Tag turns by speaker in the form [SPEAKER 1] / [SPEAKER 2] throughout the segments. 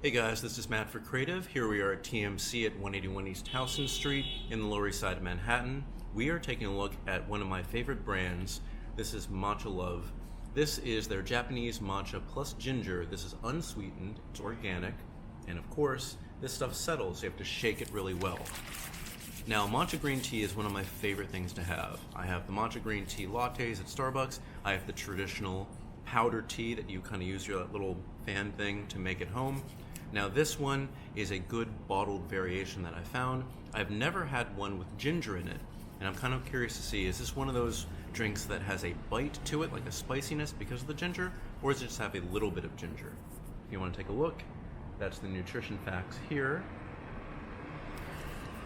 [SPEAKER 1] Hey guys, this is Matt for Creative. Here we are at TMC at 181 East Houston Street in the Lower East Side of Manhattan. We are taking a look at one of my favorite brands. This is Matcha Love. This is their Japanese matcha plus ginger. This is unsweetened, it's organic, and of course, this stuff settles, so you have to shake it really well. Now, matcha green tea is one of my favorite things to have. I have the matcha green tea lattes at Starbucks. I have the traditional powder tea that you kind of use your little fan thing to make at home. Now this one is a good bottled variation that I found. I've never had one with ginger in it, and I'm kind of curious to see, is this one of those drinks that has a bite to it, like a spiciness because of the ginger, or does it just have a little bit of ginger? If you want to take a look, that's the nutrition facts here.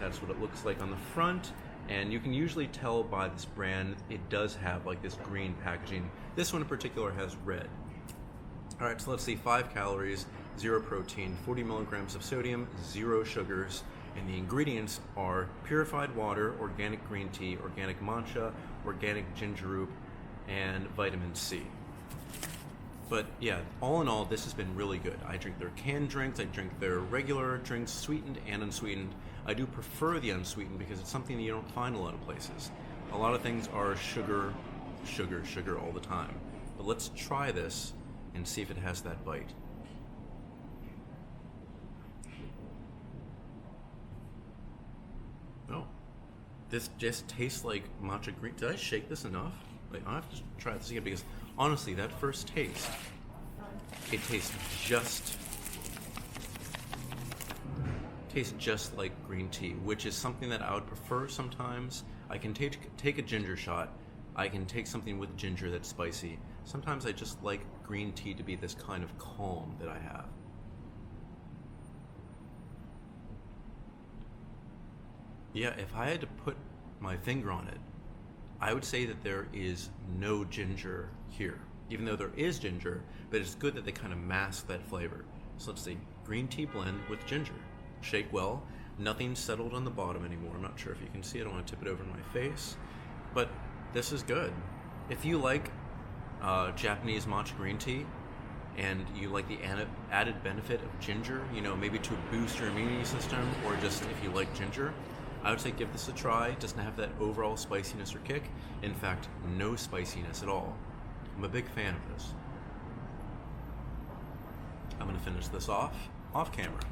[SPEAKER 1] That's what it looks like on the front, and you can usually tell by this brand, it does have like this green packaging. This one in particular has red. All right, so let's see, 5 calories, 0 protein, 40 milligrams of sodium, 0 sugars, and the ingredients are purified water, organic green tea, organic matcha, organic ginger root, and vitamin C. But yeah, all in all, this has been really good. I drink their canned drinks, I drink their regular drinks, sweetened and unsweetened. I do prefer the unsweetened because it's something that you don't find a lot of places. A lot of things are sugar, sugar, sugar all the time. But let's try this and see if it has that bite. Oh, this just tastes like matcha green. Did I shake this enough? Like, I'll have to try this again because honestly, that first taste, it tastes just like green tea, which is something that I would prefer sometimes. I can take a ginger shot. I can take something with ginger that's spicy. Sometimes I just like green tea to be this kind of calm that I have. Yeah, if I had to put my finger on it, I would say that there is no ginger here, even though there is ginger, but it's good that they kind of mask that flavor. So let's see, green tea blend with ginger. Shake well, nothing settled on the bottom anymore. I'm not sure if you can see it, I don't want to tip it over in my face, but this is good. If you like Japanese matcha green tea, and you like the added benefit of ginger, you know, maybe to boost your immunity system, or just if you like ginger, I would say give this a try. It doesn't have that overall spiciness or kick. In fact, no spiciness at all. I'm a big fan of this. I'm gonna finish this off camera.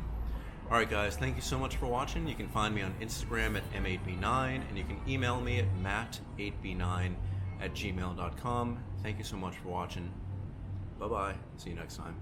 [SPEAKER 1] All right, guys, thank you so much for watching. You can find me on Instagram at m8b9, and you can email me at matt8b9@gmail.com. Thank you so much for watching. Bye-bye. See you next time.